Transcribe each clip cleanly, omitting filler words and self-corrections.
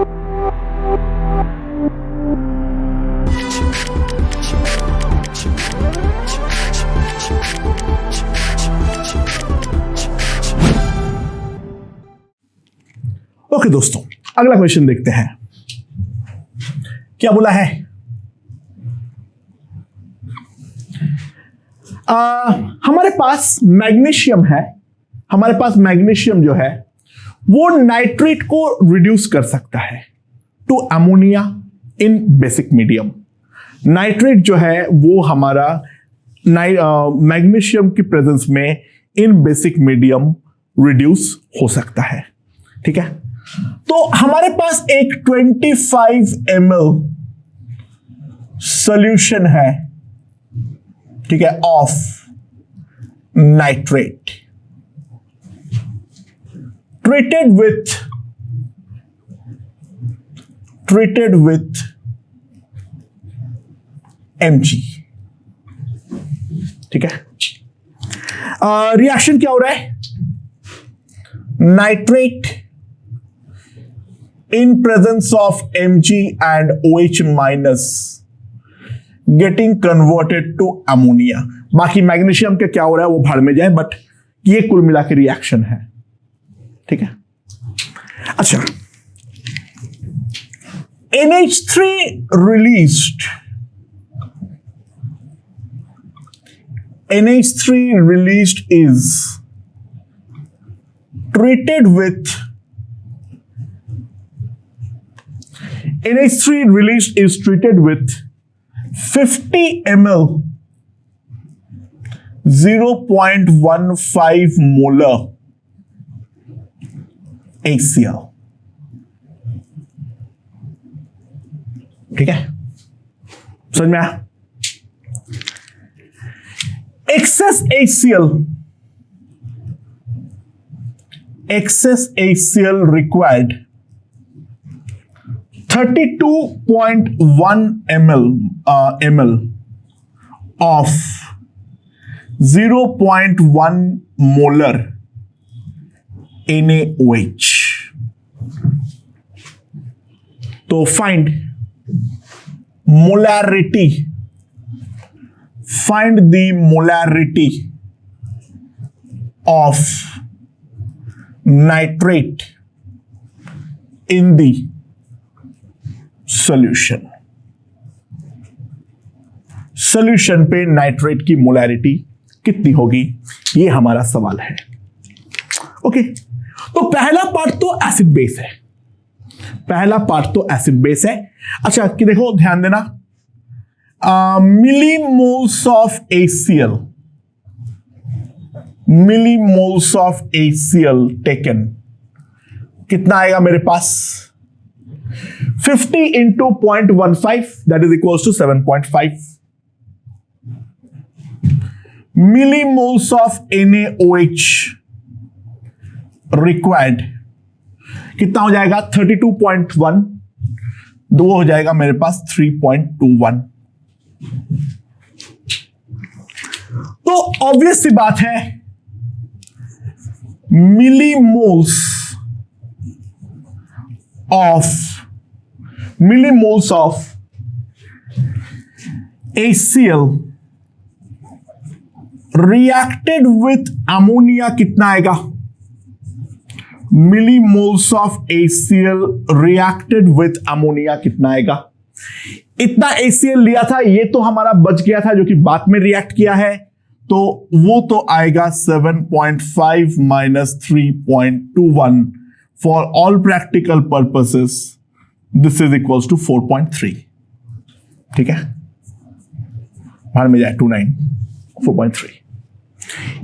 Okay दोस्तों, अगला question देखते हैं। क्या बोला है? हमारे पास मैग्नीशियम है। हमारे पास मैग्नीशियम जो है वो नाइट्रेट को रिड्यूस कर सकता है to ammonia in basic medium. Nitrate जो है वो हमारा मैग्नीशियम की प्रेजेंस में इन बेसिक मीडियम रिड्यूस हो सकता है। ठीक है, तो हमारे पास एक 25 ml सॉल्यूशन है, ठीक है, of nitrate treated with Mg। ठीक है, रिएक्शन क्या हो रहा है? Nitrate in presence of Mg and OH minus getting converted to ammonia। बाकी मैग्नीशियम के क्या हो रहा है वो भाड़ में जाए, बट ये कुल मिला के रिएक्शन है। ठीक है, अच्छा, NH3 released is treated with NH3 released is treated with 50 ml 0.15 molar HCl। ठीक है, समझ में आया? excess HCl required 32.1 ml of 0.1 molar NaOH। तो find the molarity of nitrate in the solution पे नाइट्रेट की मोलैरिटी कितनी होगी, ये हमारा सवाल है। ओके, तो पहला पार्ट तो एसिड बेस है। अच्छा, कि देखो, ध्यान देना, मिलीमोल्स ऑफ HCl टेकन कितना आएगा मेरे पास? 50 into 0.15, that is equals to 7.5 millimoles of NaOH required। कितना हो जाएगा? 32.1, दो हो जाएगा मेरे पास 3.21। तो ऑब्वियस सी बात है, millimoles of HCl reacted with ammonia कितना आएगा? millimoles of HCl reacted with ammonia कितना आएगा? इतना HCl लिया था, ये तो हमारा बच गया था जो कि बाद में रिएक्ट किया है, तो वो तो आएगा 7.5 minus 3.21। For all practical purposes, this is equals to 4.3। ठीक है, बाहर में जाए 29, 4.3।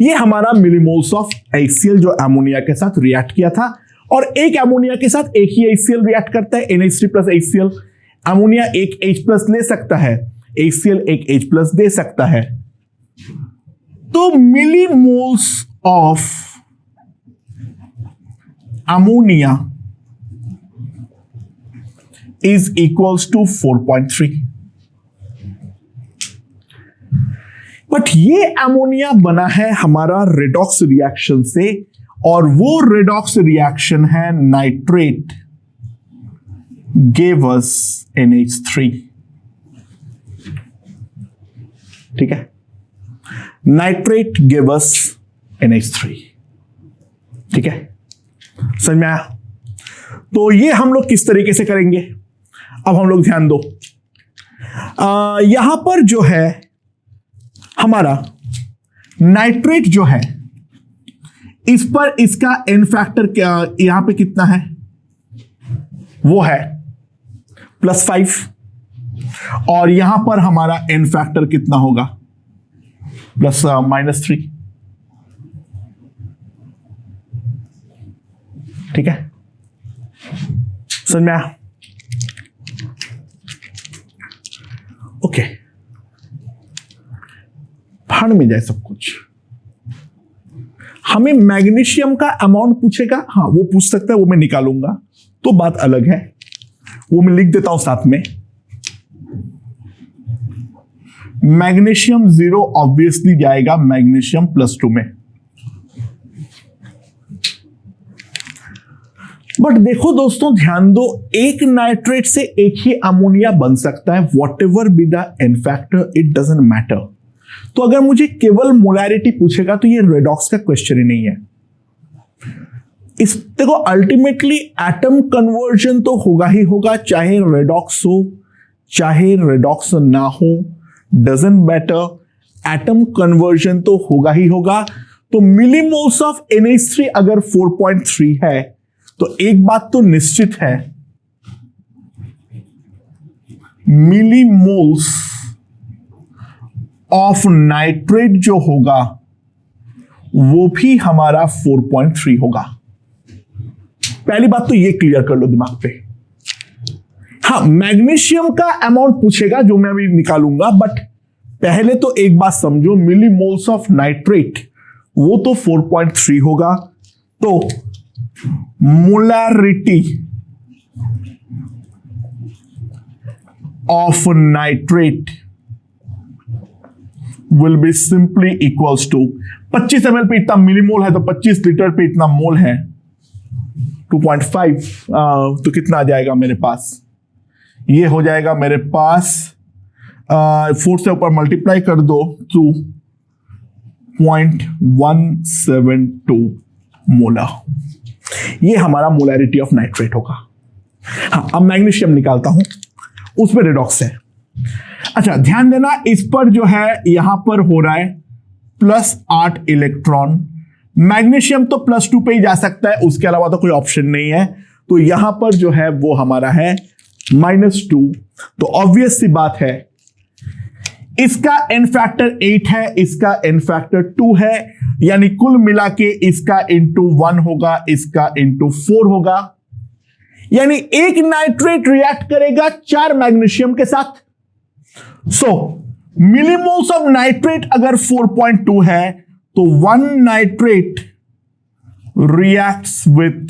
ये हमारा मिलीमोल्स ऑफ HCl जो अमोनिया के साथ रिएक्ट किया था, और एक अमोनिया के साथ एक ही HCl रिएक्ट करता है, NH3 प्लस HCl। अमोनिया एक H प्लस ले सकता है, HCl एक H प्लस दे सकता है। तो millimoles of ammonia is equals to 4.3। But ये अमोनिया बना है हमारा रेडॉक्स रिएक्शन से, और वो रेडॉक्स रिएक्शन है नाइट्रेट gave us NH3. ठीक है, नाइट्रेट gave us NH3. ठीक है, समझ में आया? तो ये हम लोग किस तरीके से करेंगे, अब हम लोग ध्यान दो। यहां पर जो है हमारा नाइट्रेट जो है, इस पर इसका एन फैक्टर क्या यहां पे कितना है, वो है +5, और यहां पर हमारा एन फैक्टर कितना होगा, -3. ठीक है, समझ में आया? ओके, भाड़ में जाए सब कुछ। हमें मैग्नीशियम का अमाउंट पूछेगा, हाँ वो पूछ सकता है, वो मैं निकालूंगा, तो बात अलग है, वो मैं लिख देता हूं साथ में। मैग्नीशियम 0 ऑब्वियसली जाएगा मैग्नीशियम +2 में। बट देखो दोस्तों, ध्यान दो, एक नाइट्रेट से एक ही अमोनिया बन सकता है, whatever be the n factor, it doesn't matter. तो अगर मुझे केवल मोलैरिटी पूछेगा तो ये रेडॉक्स का क्वेश्चन ही नहीं है। इस देखो, अल्टीमेटली एटम कन्वर्जन तो होगा ही होगा, चाहे रेडॉक्स हो चाहे रेडॉक्स ना हो, डजंट मैटर, एटम कन्वर्जन तो होगा ही होगा। तो मिलीमोल्स ऑफ NH3 अगर 4.3 है तो एक बात तो निश्चित है, मिलीमोल्स ऑफ नाइट्रेट जो होगा वो भी हमारा 4.3 होगा। पहली बात तो ये क्लियर कर लो दिमाग पे। हाँ, मैग्नीशियम का अमाउंट पूछेगा जो मैं अभी निकालूंगा, बट पहले तो एक बात समझो, मिलीमोल्स ऑफ नाइट्रेट वो तो 4.3 होगा। तो molarity of nitrate will be simply equals to 25 ml पे इतना मिलीमोल है तो 25 लीटर पे इतना मोल है, 2.5। तो कितना आ जाएगा मेरे पास, ये हो जाएगा मेरे पास 4 से ऊपर मल्टीप्लाई कर दो, 2.172 मोलर। ये हमारा मोलैरिटी ऑफ नाइट्रेट होगा। हाँ, अब मैग्नीशियम निकालता हूं, उसमें रेडॉक्स है। अच्छा, ध्यान देना, इस पर जो है यहां पर हो रहा है +8 इलेक्ट्रॉन। मैग्नीशियम तो +2 पे ही जा सकता है, उसके अलावा तो कोई ऑप्शन नहीं है। तो यहां पर जो है वो हमारा है -2। तो ऑब्वियस सी बात है, इसका एन फैक्टर 8 है, इसका एन फैक्टर 2 है, यानी कुल मिला के इसका × 1 होगा, इसका × 4 होगा। यानी एक नाइट्रेट रिएक्ट करेगा 4 मैग्नीशियम के साथ। सो मिलीमोल्स ऑफ नाइट्रेट अगर 4.2 है तो 1 nitrate reacts with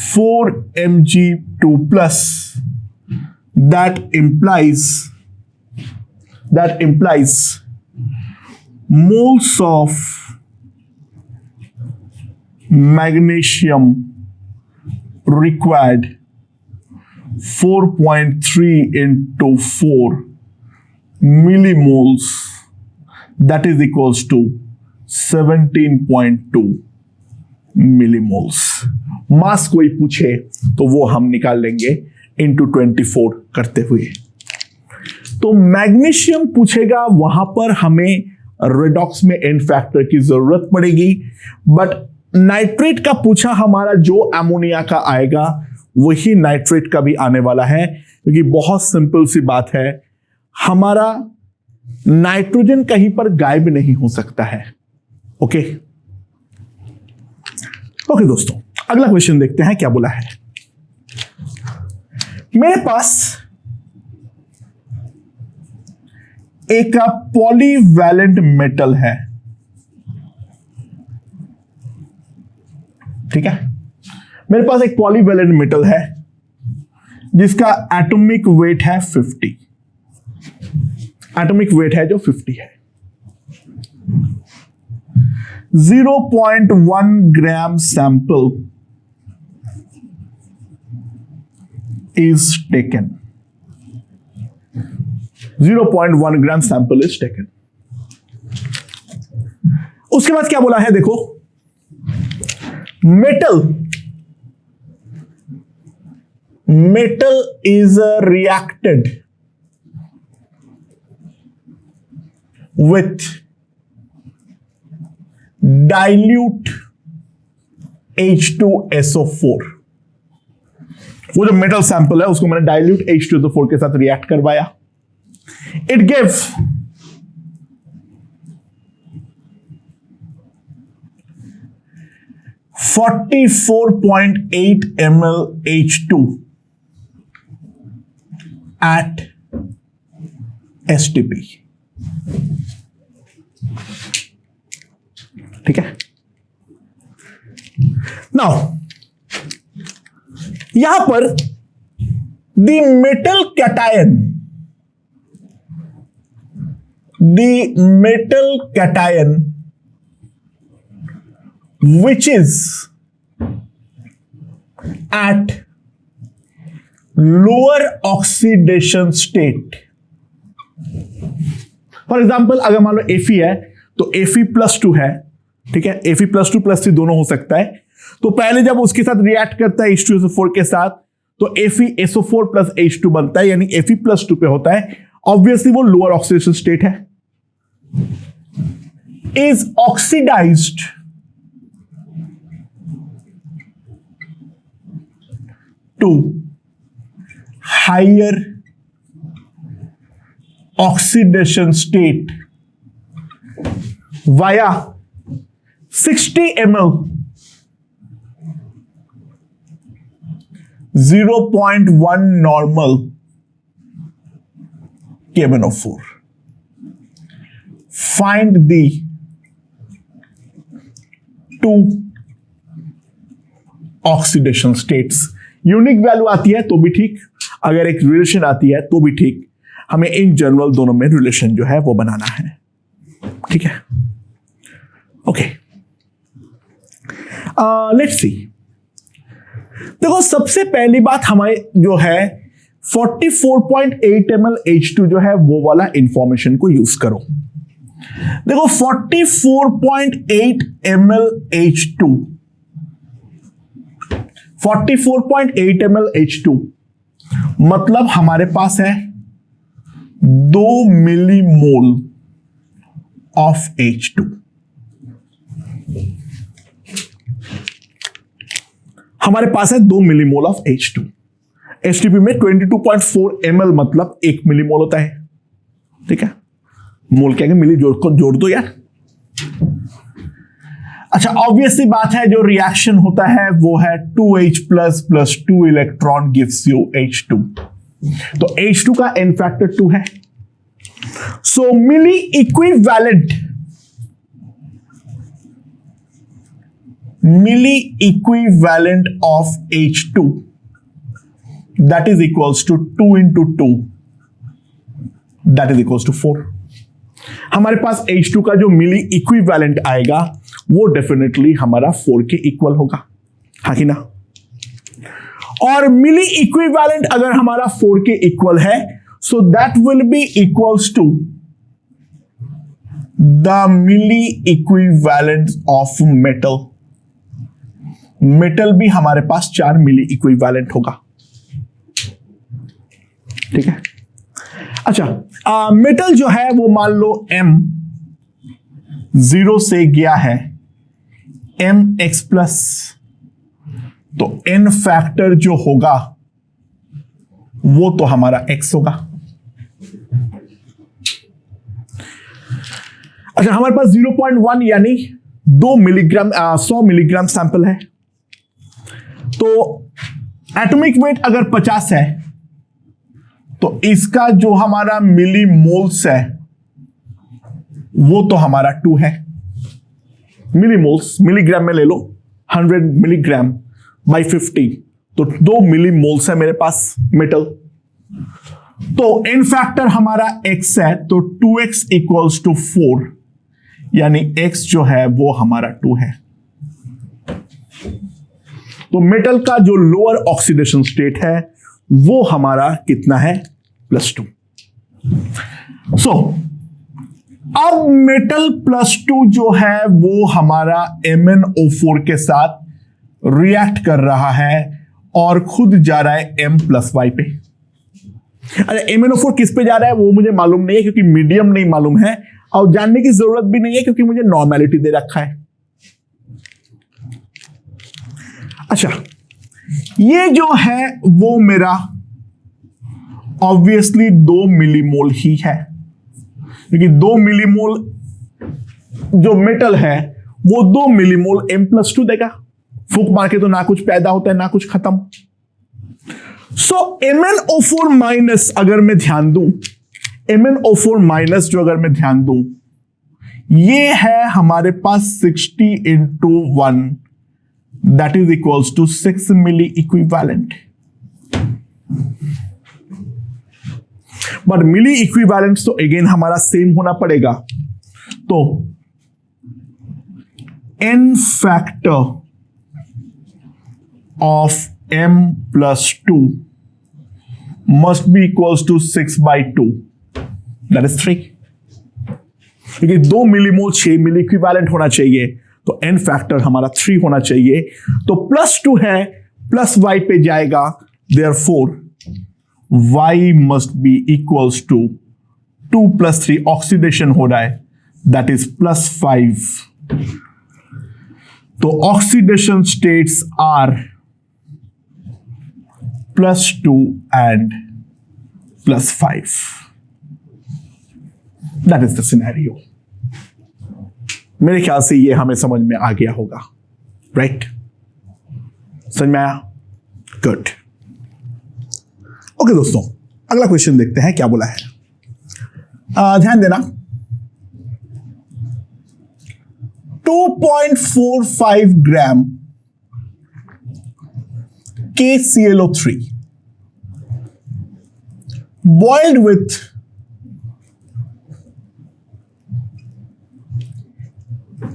4 Mg2+. that implies moles of magnesium required 4.3 × 4 millimoles, that is equals to 17.2 millimoles. मास कोई पूछे तो वो हम निकाल लेंगे × 24 करते हुए। तो मैग्नीशियम पूछेगा, वहां पर हमें रेडॉक्स में एन फैक्टर की जरूरत पड़ेगी। बट नाइट्रेट का पूछा, हमारा जो अमोनिया का आएगा वही नाइट्रेट का भी आने वाला है, क्योंकि बहुत सिंपल सी बात है, हमारा नाइट्रोजन कहीं पर गायब नहीं हो सकता है। ओके दोस्तों, अगला क्वेश्चन देखते हैं क्या बोला है। मेरे पास एक पॉलीवैलेंट मेटल है, ठीक है। मेरे पास एक पॉलीवैलेंट मेटल है जिसका एटॉमिक वेट है 50। एटॉमिक वेट है जो 50 है। 0.1 gram sample is taken. 0.1 gram sample is taken. उसके बाद क्या बोला है देखो, metal is reacted with dilute H2SO4. वो जो मेटल सैंपल है उसको मैंने डाइल्यूट H2SO4 के साथ रिएक्ट करवाया. It give 44.8 ml H2 at STP. ठीक है. नाउ यहां पर the metal cation which is at lower oxidation state. For example अगर मान लो Fe है तो Fe+2 है. ठीक है, Fe+2+3 दोनों हो सकता है. तो पहले जब उसके साथ रिएक्ट करता है H2SO4 के साथ तो FeSO4 प्लस H2 बनता है, यानी Fe+2 पे होता है. ऑब्वियसली वो लोअर ऑक्सीडेशन स्टेट है. Is oxidised to higher oxidation state via 60 ml 0.1 normal KMnO4. Find the two oxidation states. Unique value आती है तो भी ठीक, अगर एक रिलेशन आती है तो भी ठीक. हमें इन जनरल दोनों में रिलेशन जो है वो बनाना है. ठीक है, ओके. Let's see. देखो सबसे पहली बात हमारे जो है 44.8 ml H2 जो है वो वाला इंफॉर्मेशन को यूज करो. देखो 44.8 ml H2 44.8 ml H2 मतलब हमारे पास है 2 मिलीमोल ऑफ H2. हमारे पास है 2 मिलीमोल ऑफ H2. HTP में 22.4 ml मतलब 1 मिलीमोल होता है. ठीक है, मोल क्या मिली जोड़ दो यार. अच्छा, ऑब्वियसली बात है जो रिएक्शन होता है वो है 2H plus 2 electron gives you H2. तो H2 का n फैक्टर 2 है. So milli equivalent of H2 that is equals to 2 into 2 that is equals to 4. हमारे पास H2 का जो मिली इक्विवेलेंट आएगा वो डेफिनेटली हमारा 4 के इक्वल होगा. हाँ कि ना. और मिली इक्विवेलेंट अगर हमारा 4 के इक्वल है so that will be equals to the milli equivalent of metal. Metal भी हमारे पास 4 मिली इक्विवेलेंट होगा. ठीक है. अच्छा, मेटल जो है वो मान लो M 0 से गया है Mx प्लस, तो n फैक्टर जो होगा वो तो हमारा x होगा. अच्छा, हमारे पास 0.1 यानी 2 मिलीग्राम 100 मिलीग्राम सैंपल है. तो एटॉमिक वेट अगर 50 है तो इसका जो हमारा मिली मोल्स है वो तो हमारा 2 है. मिली मोल्स मिलीग्राम में ले लो, 100 मिलीग्राम बाई 50 तो 2 मिली मोल्स है मेरे पास मेटल. तो n फैक्टर हमारा x है तो 2x इक्वल्स टू 4, यानी x जो है वो हमारा 2 है. तो मेटल का जो लोअर ऑक्सीडेशन स्टेट है वो हमारा कितना है, +2। सो अब मेटल +2 जो है वो हमारा MnO4 के साथ रिएक्ट कर रहा है और खुद जा रहा है M+Y पे। अरे MnO4 किस पे जा रहा है वो मुझे मालूम नहीं है, क्योंकि मीडियम नहीं मालूम है, और जानने की जरूरत भी नहीं है क्योंकि मुझे नॉर्मेलिटी दे रखा है। अच्छा, ये जो है वो मेरा ऑब्वियसली 2 मिलीमोल ही है, क्योंकि 2 मिलीमोल जो मेटल है वो 2 मिलीमोल M+2 देगा। फूंक मार के तो ना कुछ पैदा होता है ना कुछ खत्म। सो MnO4 माइनस अगर मैं ध्यान दूं, MnO4 माइनस जो अगर मैं ध्यान दूं, ये है हमारे पास 60 into 1 that is equals to 6 milli equivalent। But milli equivalent तो अगेन हमारा सेम होना पड़ेगा। तो n factor of M+2 must be equals to 6/2, that is 3। क्योंकि 2 मिलीमोल 6 मिली इक्विवेलेंट होना चाहिए, तो n फैक्टर हमारा 3 होना चाहिए। तो +2 है, +y पे जाएगा, therefore y must be equals to 2 + 3, oxidation हो रहा है, that is +5। तो oxidation states are +2 and +5। That is the scenario। मेरे ख्याल से ये हमें समझ में आ गया होगा, राइट? समझ में आया? गुड। ओके दोस्तों, अगला क्वेश्चन देखते हैं क्या बोला है। ध्यान देना, 2.45 ग्राम KClO3 boiled with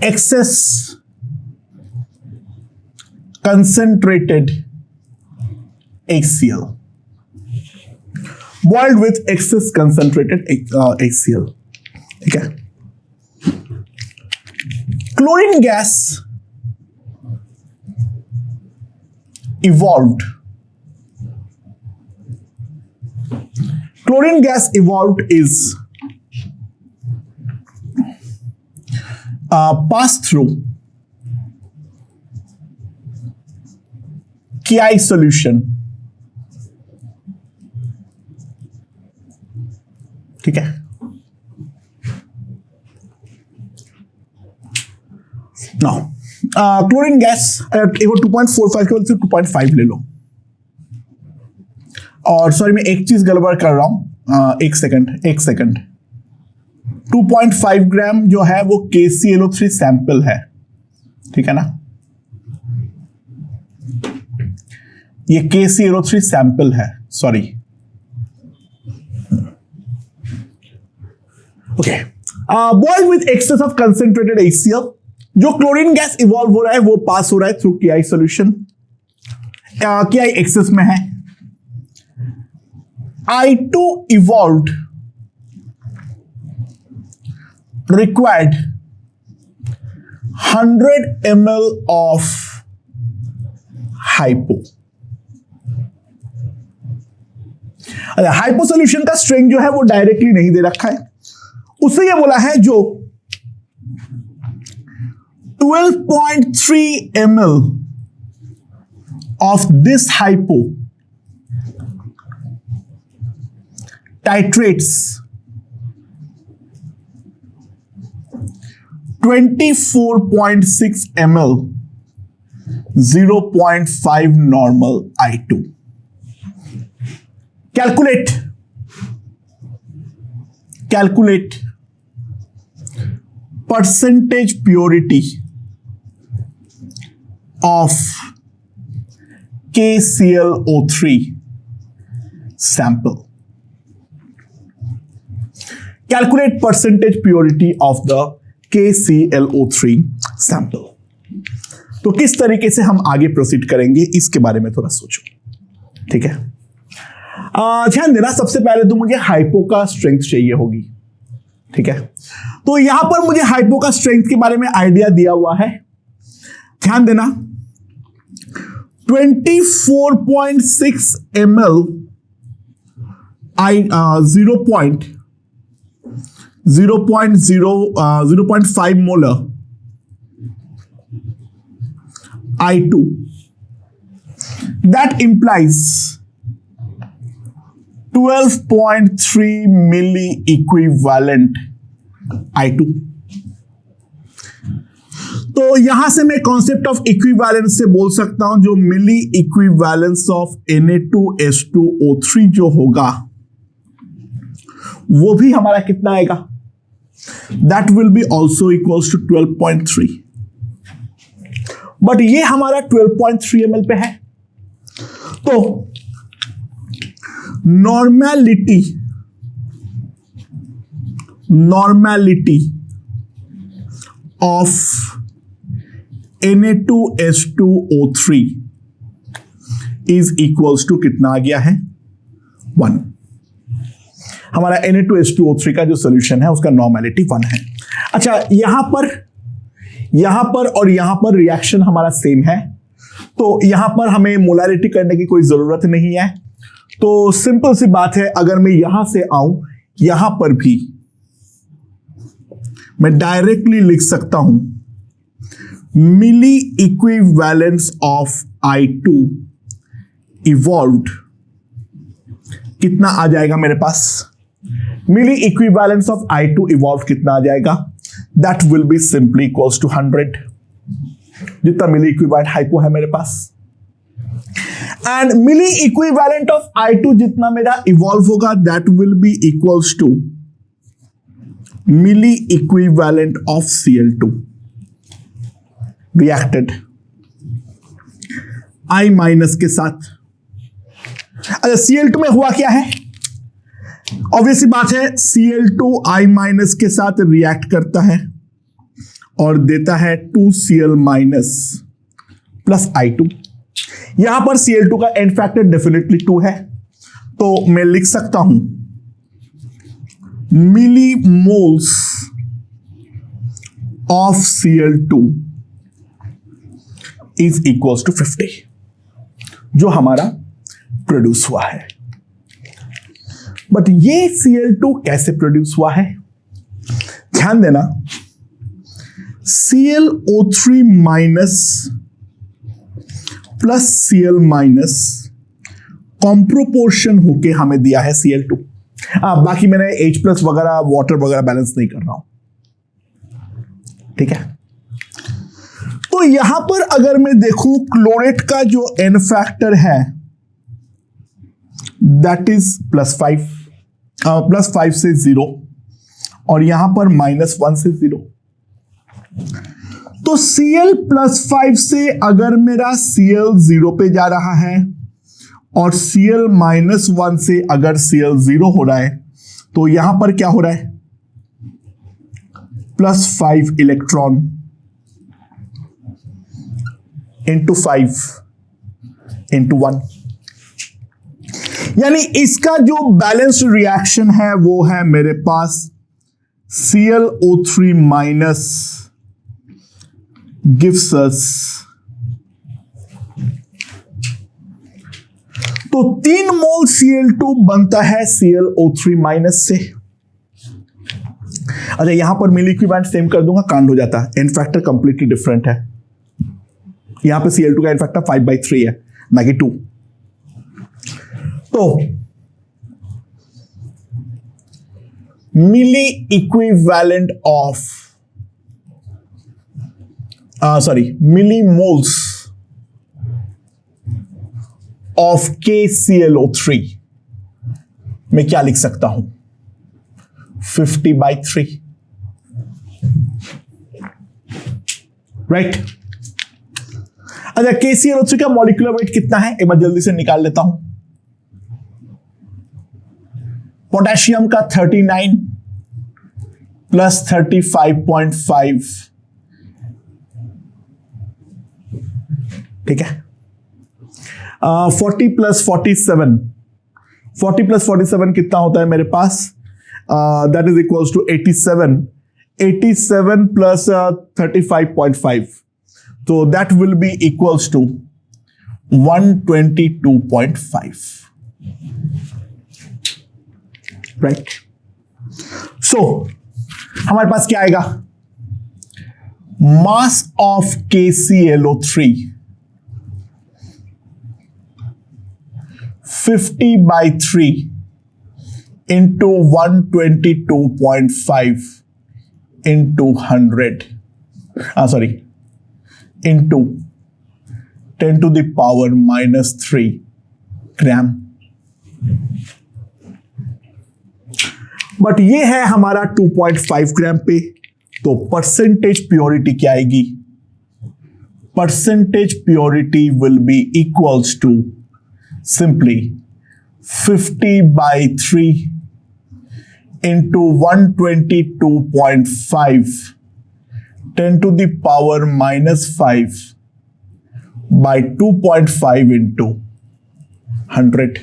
excess concentrated HCl, boiled with excess concentrated HCl, ठीक है। Chlorine gas evolved, chlorine gas evolved is passed through Ki solution, ठीक है। नाउ क्लोरीन गैस एक 2.45 के बदले 2.5 ले लो, और सॉरी मैं एक चीज गड़बड़ कर रहा हूं, एक सेकंड। 2.5 ग्राम जो है वो KClO3 सैंपल है, ठीक है ना, ये KClO3 सैंपल है, sorry, okay. Boiled with excess of concentrated HCl, जो क्लोरीन गैस इवॉल्व हो रहा है वो पास हो रहा है through Ki solution, Ki excess में है। I2 evolved required 100 ml of hypo। Hypo solution का स्ट्रेंथ जो है वो डायरेक्टली नहीं दे रखा है, उससे ये बोला है जो 12.3 ml of this hypo titrates 24.6 ml 0.5 normal I2। Calculate percentage purity of KClO3 sample। Calculate percentage purity of the KClO3 sample। तो किस तरीके से हम आगे प्रोसीड करेंगे इसके बारे में थोड़ा सोचो, ठीक है। ध्यान देना, सबसे पहले तो मुझे हाइपो का स्ट्रेंथ चाहिए होगी, ठीक है। तो यहां पर मुझे हाइपो का स्ट्रेंथ के बारे में आइडिया दिया हुआ है। ध्यान देना, 24.6 ml 0.5 molar I2, that implies 12.3 milli equivalent I2। तो यहां से मैं कॉन्सेप्ट ऑफ इक्विवेलेंस से बोल सकता हूं, जो मिली इक्विवेलेंस ऑफ Na2H2O3 जो होगा वो भी हमारा कितना आएगा, that will be also equals to 12.3। But ये हमारा 12.3 ml पे है, तो normality of Na2H2O3 is equals to कितना आ गया है, 1। हमारा Na2H2O3 का जो सोल्यूशन है उसका नॉर्मेलिटी 1 है। अच्छा, यहां पर और यहां पर रिएक्शन हमारा सेम है, तो यहां पर हमें मोलारिटी करने की कोई जरूरत नहीं है। तो सिंपल सी बात है, अगर मैं यहां से आऊं, यहां पर भी मैं डायरेक्टली लिख सकता हूं मिली इक्विवेलेंस ऑफ I2 इवॉल्व्ड कितना आ जाएगा मेरे पास, milli equivalence of I2 evolve कितना आ जाएगा, that will be simply equals to 100, जितना मिली इक्विवेलेंट हाइपो है मेरे पास। And milli equivalent of I2 जितना मेरा इवॉल्व होगा, that will be equals to milli equivalent of Cl2 reacted I minus के साथ। अच्छा, Cl2 में हुआ क्या है, ऑब्वियसली बात है, Cl2 I माइनस के साथ रिएक्ट करता है और देता है 2Cl माइनस प्लस I2। यहां पर Cl2 का एंड फैक्टर डेफिनेटली 2 है, तो मैं लिख सकता हूं milli moles of Cl2 is equals to 50, जो हमारा प्रोड्यूस हुआ है। बट ये Cl2 कैसे प्रोड्यूस हुआ है, ध्यान देना, ClO3 minus plus Cl minus comproportionation होके हमें दिया है Cl2। बाकी मैंने H प्लस वगैरह वाटर वगैरह बैलेंस नहीं कर रहा हूं, ठीक है। तो यहां पर अगर मैं देखूं, क्लोरेट का जो एन फैक्टर है दैट इज +5 से 0, और यहां पर -1 से 0। तो Cl+5 से अगर मेरा Cl 0 पे जा रहा है और Cl-1 से अगर Cl 0 हो रहा है, तो यहां पर क्या हो रहा है, +5 इलेक्ट्रॉन इंटू 5 इंटू 1, यानी इसका जो बैलेंस्ड रिएक्शन है वो है मेरे पास ClO3 माइनस गिव्स अस, तो 3 मोल Cl2 बनता है ClO3 माइनस से। अच्छा, यहां पर मिली इक्विवेलेंट सेम कर दूंगा, कांड हो जाता है, एन फैक्टर कंप्लीटली डिफरेंट है। यहां पे Cl2 का एन फैक्टर 5/3 है, ना कि 2। तो milli equivalent of milli moles of KClO3 मैं क्या लिख सकता हूं, 50/3, राइट। अच्छा, KClO3 का मॉलिक्यूलर वेट कितना है, एक बार जल्दी से निकाल लेता हूं। पोटेशियम का 39 प्लस 35.5, ठीक है। 40 प्लस 47 40 प्लस 47 कितना होता है मेरे पास? That is equals to 87. 87 plus 35.5, तो that will be equals to 122.5. Right. So हमारे पास क्या आएगा? Mass of KClO3 50/3 into 122.5 into 100. Into 10 to the power -3 gram. But ये है हमारा 2.5 ग्राम पे, तो परसेंटेज प्योरिटी क्या आएगी? Percentage purity will be equals to simply 50/3 into 122.5 10 to the power -5 by 2.5 into 100.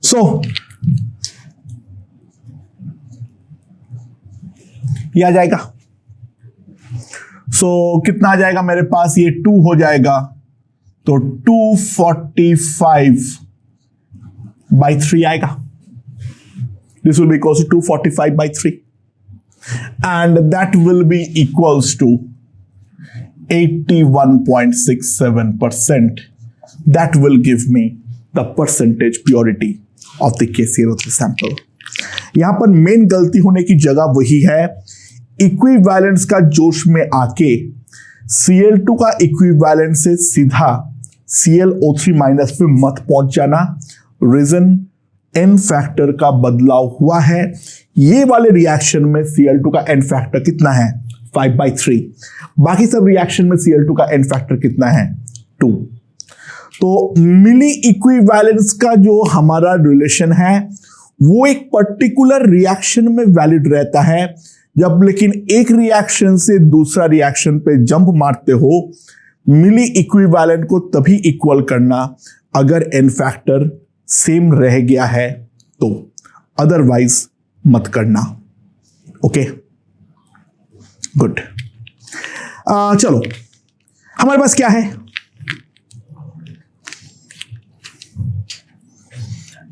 So ये आ जाएगा. सो कितना आ जाएगा मेरे पास? ये 2 हो जाएगा, तो 245/3 आएगा. This will be equals to 245/3 and that will be equals to 81.67%. That will give me the percentage purity of the KClO3 sample. यहां पर मेन गलती होने की जगह वही है, इक्विवेलेंस का जोश में आके Cl2 का इक्विवेलेंस से सीधा ClO3 माइनस पे मत पहुंच जाना. रीजन एन फैक्टर का बदलाव हुआ है. ये वाले रिएक्शन में Cl2 का एन फैक्टर कितना है? 5/3. बाकी सब रिएक्शन में Cl2 का एन फैक्टर कितना है? 2. तो मिली इक्विवेलेंस का जो हमारा रिलेशन है वो एक पर्टिकुलर रिएक्शन में वैलिड रहता है. जब लेकिन एक रिएक्शन से दूसरा रिएक्शन पे जंप मारते हो, मिली इक्विवेलेंट को तभी इक्वल करना अगर एन फैक्टर सेम रह गया है तो, अदरवाइज मत करना. Okay, good. चलो हमारे पास क्या है?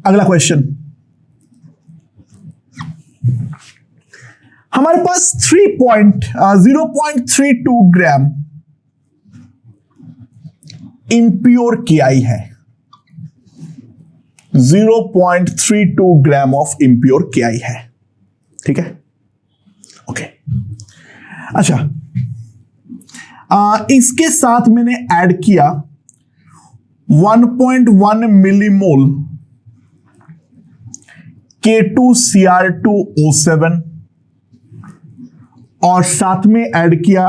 अगला क्वेश्चन. हमारे पास 0.32 ग्राम इम्प्योर KI है. 0.32 ग्राम ऑफ इम्प्योर KI है. ठीक है, ओके. अच्छा, इसके साथ मैंने ऐड किया 1.1 मिलीमोल K2Cr2O7 और साथ में ऐड किया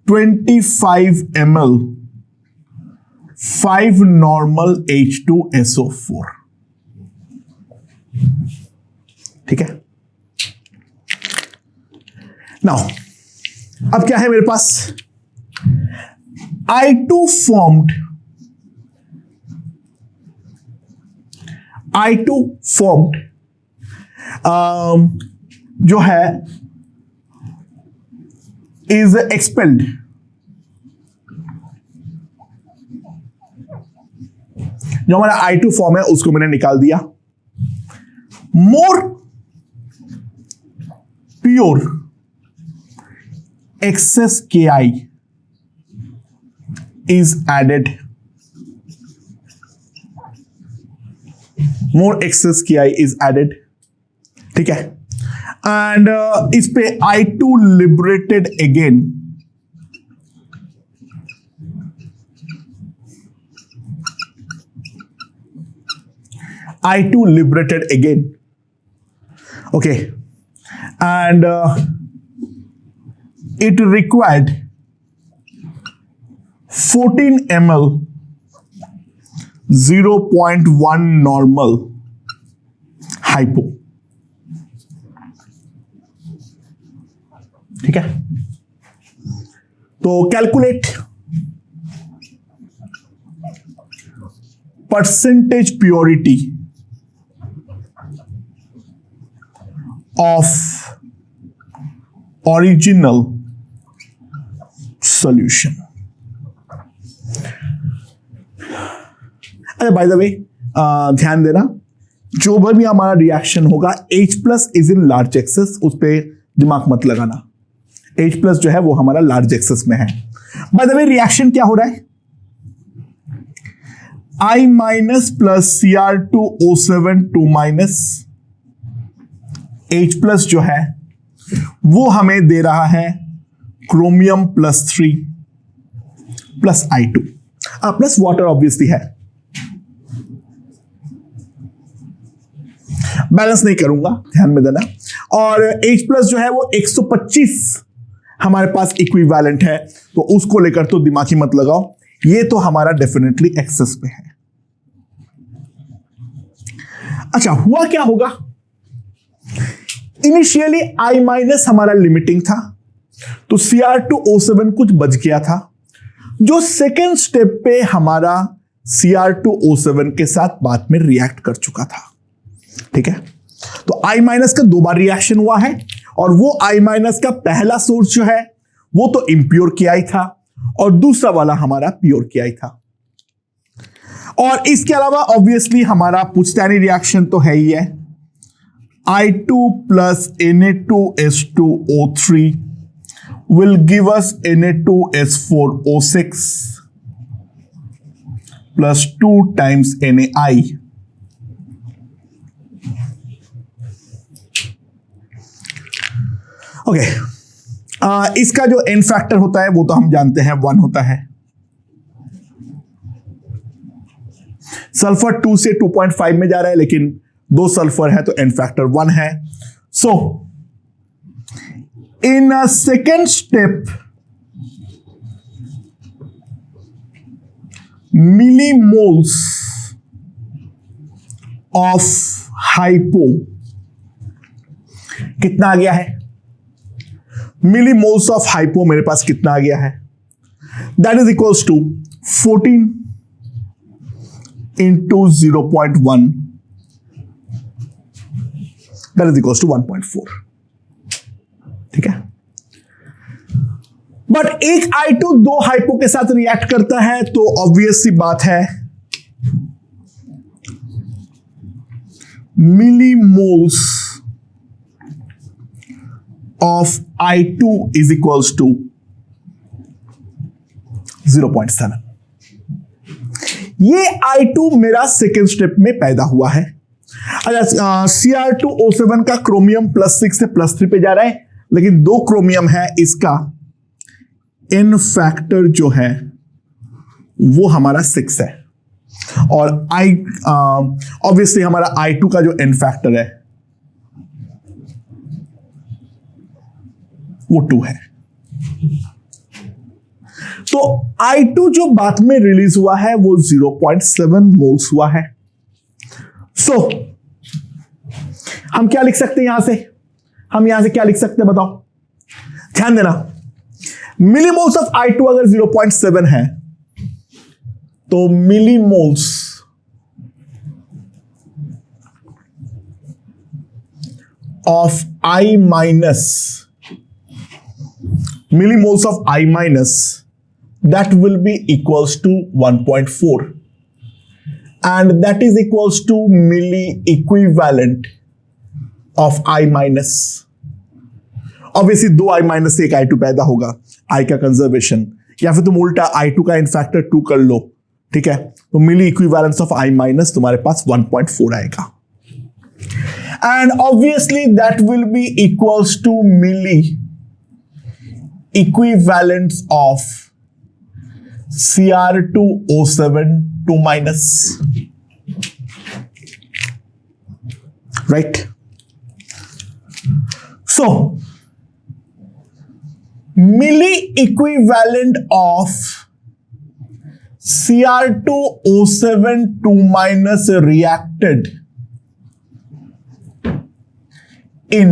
25 ml 5 नॉर्मल H2SO4. ठीक है. नाउ अब क्या है मेरे पास? I2 formed जो है is expelled. जो हमारा I2 फॉर्म है उसको मैंने निकाल दिया. मोर pure excess KI is added. More excess KI is added. ठीक है. एंड इस पे I2 liberated again. I2 liberated again. Okay. And it required 14 ml 0.1 normal hypo. ठीक है. तो calculate percentage purity of original solution. अच्छा, बाय द वे ध्यान देना, जो भी हमारा रिएक्शन होगा H plus is in large access, उस पर दिमाग मत लगाना। H प्लस जो है वो हमारा लार्ज एक्सेस में है। बाय द वे रिएक्शन क्या हो रहा है? I minus plus Cr2O7 2 minus H plus जो है वो हमें दे रहा है chromium plus 3 plus I2 plus water obviously है। बैलेंस नहीं करूंगा, ध्यान में देना। और H प्लस जो है वो 125 हमारे पास इक्विवेलेंट है, तो उसको लेकर तो दिमाग ही मत लगाओ, ये तो हमारा डेफिनेटली एक्सेस पे है। अच्छा, हुआ क्या होगा? इनिशियली I माइनस हमारा लिमिटिंग था, तो Cr2O7 कुछ बच गया था, जो सेकेंड स्टेप पे हमारा Cr2O7 के साथ बाद में रिएक्ट कर चुका था। ठीक है, तो I माइनस का 2 बार रिएक्शन हुआ है, और वो I माइनस का पहला सोर्स जो है वो तो इम्प्योर KI था, और दूसरा वाला हमारा प्योर KI था। और इसके अलावा ऑब्वियसली हमारा पुश्तैनी रिएक्शन तो है ही है। I2 plus Na2S2O3 will give us Na2S4O6 plus 2 times NaI. Okay, इसका जो एन फैक्टर होता है वो तो हम जानते हैं 1 होता है। सल्फर 2 से 2.5 में जा रहा है, लेकिन 2 सल्फर है तो एन फैक्टर 1 है। So in a second step millimoles of hypo कितना आ गया है? मिलीमोल्स ऑफ हाइपो मेरे पास कितना आ गया है? That is equals to 14 into 0.1, that is equals to 1.4। ठीक है, बट एक I2 2 हाइपो के साथ रिएक्ट करता है, तो ऑब्वियस सी बात है millimoles of I2 is equals to 0.7। ये I2 मेरा सेकेंड स्टेप में पैदा हुआ है। अच्छा, Cr2O7 का क्रोमियम +6 से +3 पे जा रहा है, लेकिन 2 क्रोमियम है, इसका एन फैक्टर जो है वो हमारा 6 है, और ऑब्वियसली हमारा I2 का जो एन फैक्टर है वो 2 है। तो I2 जो बाद में रिलीज हुआ है वो 0.7 मोल्स हुआ है। सो हम क्या लिख सकते हैं यहां से? हम यहां से क्या लिख सकते हैं बताओ? ध्यान देना, मिलीमोल्स ऑफ I2 अगर 0.7 है तो millimoles of I minus, millimoles of I minus, that will be equals to 1.4, and that is equals to milli equivalent of I minus। obviously 2 I minus से एक I2 पैदा होगा, I का conservation, या फिर तुम उल्टा I2 का इन फैक्टर 2 कर लो। ठीक है, तो milli equivalence of I minus तुम्हारे पास 1.4 आएगा, and obviously that will be equals to milli equivalence of Cr2O7 2 minus, right? So milli equivalent of Cr2O7 2 minus reacted in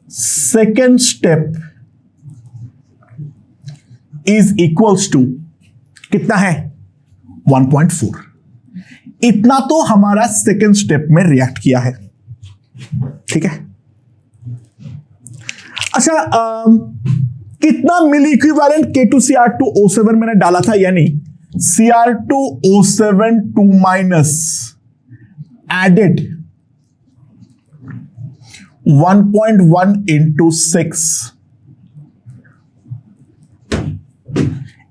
second step is equals to कितना है? 1.4। इतना तो हमारा second step में react किया है, ठीक है। अच्छा, कितना मिली इक्विवेलेंट K2Cr2O7 मैंने डाला था, यानी Cr2O7 2 माइनस एडेड 1.1 into 6,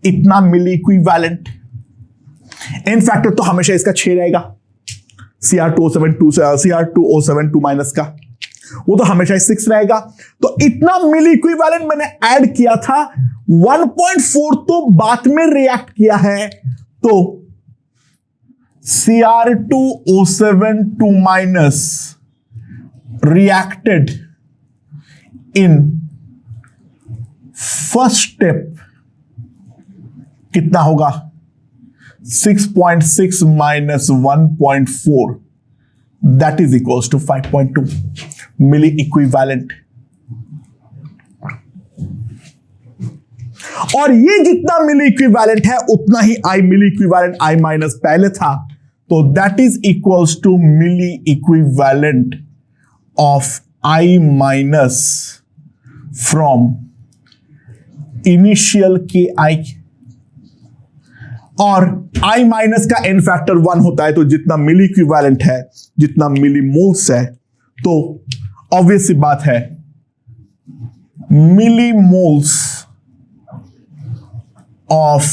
इतना मिली इक्विवेलेंट। इन फैक्टर तो हमेशा इसका 6 रहेगा, Cr2O7 2 माइनस का, वो तो हमेशा 6 रहेगा। तो इतना मिली इक्विवेलेंट मैंने ऐड किया था, 1.4 तो बाद में रिएक्ट किया है, तो Cr2O7 2 minus reacted in first step कितना होगा, 6.6 minus 1.4, that is equals to 5.2 milli equivalent. और ये जितना मिली इक्विवेलेंट है उतना ही I milli equivalent I minus पहले था, तो that is equals to milli equivalent of I minus from initial KI, और I माइनस का n फैक्टर 1 होता है, तो जितना मिली इक्विवेलेंट है, जितना मिली मोल्स है, तो ऑब्वियस सी बात है मिली मोल्स ऑफ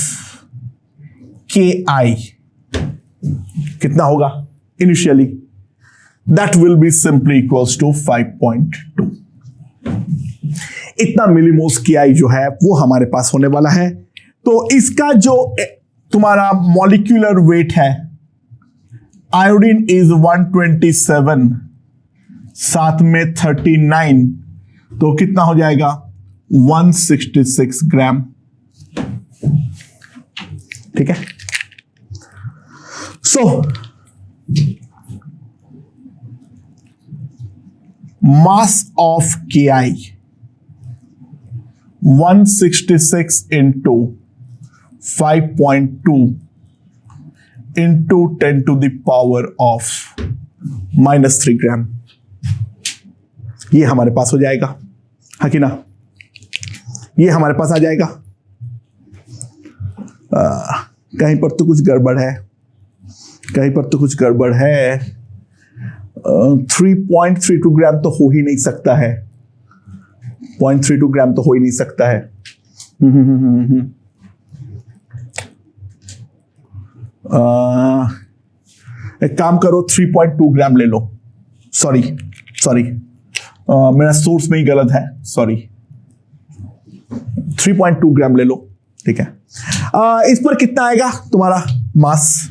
KI कितना होगा initially, that will be simply equals to 5.2। इतना मिलीमोल्स KI जो है वो हमारे पास होने वाला है। तो इसका जो तुम्हारा मॉलिक्यूलर वेट है, आयोडीन इज 127, साथ में 39, तो कितना हो जाएगा 166 ग्राम, ठीक है। सो mass of KI 166 into 5.2 into 10 to the power of -3 ग्राम, ये हमारे पास हो जाएगा, हाँ कि ना, ये हमारे पास आ जाएगा। कहीं पर तो कुछ गड़बड़ है, कहीं पर तो कुछ गड़बड़ है। 3.32 ग्राम तो हो ही नहीं सकता है, 0.32 ग्राम तो हो ही नहीं सकता है। एक काम करो, 3.2 ग्राम ले लो, सॉरी मेरा सोर्स में ही गलत है, सॉरी 3.2 ग्राम ले लो, ठीक है। इस पर कितना आएगा तुम्हारा मास,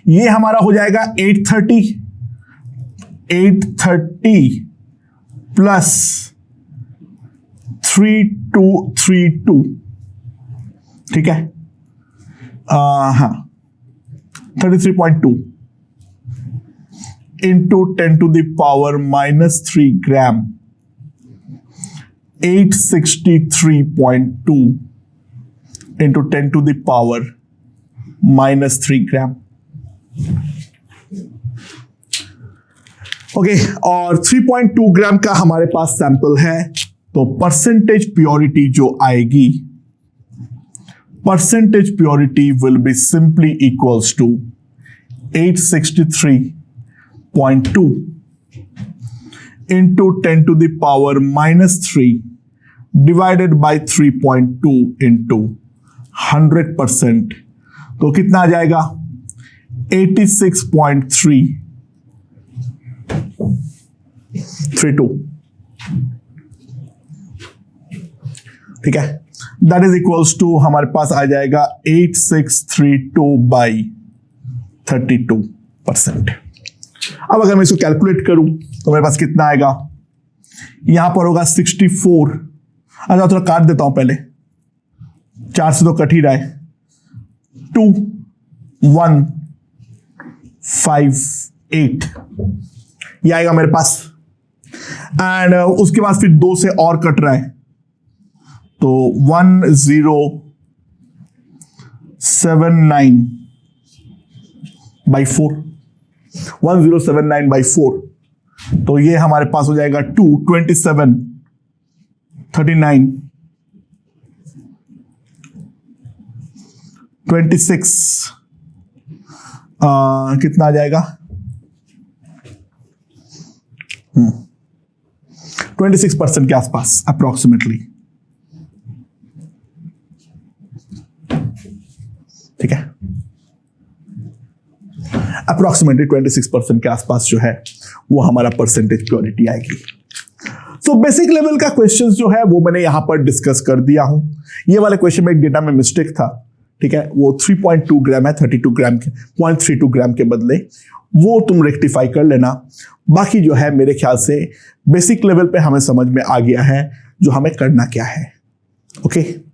ये हमारा हो जाएगा 830 प्लस 3232, ठीक है। हाँ 33.2 into 10 to the power -3 gram, 863.2 into 10 to the power -3 gram, okay. और 3.2 ग्राम का हमारे पास सैंपल है, तो परसेंटेज प्योरिटी जो आएगी, percentage purity will be simply equals to 863.2 into 10 to the power -3 divided by 3.2 into 100%, तो कितना आ जाएगा 86.332, ठीक है। दैट इज इक्वल्स टू हमारे पास आ जाएगा 8632 by 32%। अब अगर मैं इसको कैलकुलेट करूं तो मेरे पास कितना आएगा, यहां पर होगा 64, अच्छा थोड़ा काट देता हूं पहले, 4 से तो कट ही रहा है, 2158 ये आएगा मेरे पास, एंड उसके बाद फिर 2 से और कट रहा है, तो 10 1079/4, 1079/4, तो ये हमारे पास हो जाएगा 2, 27, 39, 26, कितना आ जाएगा 26% के आसपास अप्रोक्सीमेटली। ठीक है, अप्रोक्सीमेटली 26% के आसपास जो है वो हमारा परसेंटेज प्योरिटी आएगी। सो बेसिक लेवल का क्वेश्चंस जो है वो मैंने यहां पर डिस्कस कर दिया हूं। ये वाले क्वेश्चन में एक डेटा में मिस्टेक था, ठीक है, वो 3.2 ग्राम है, 32 ग्राम के 0.32 ग्राम के बदले, वो तुम रेक्टिफाई कर लेना। बाकी जो है मेरे ख्याल से बेसिक लेवल पे हमें समझ में आ गया है जो हमें करना क्या है। ओके।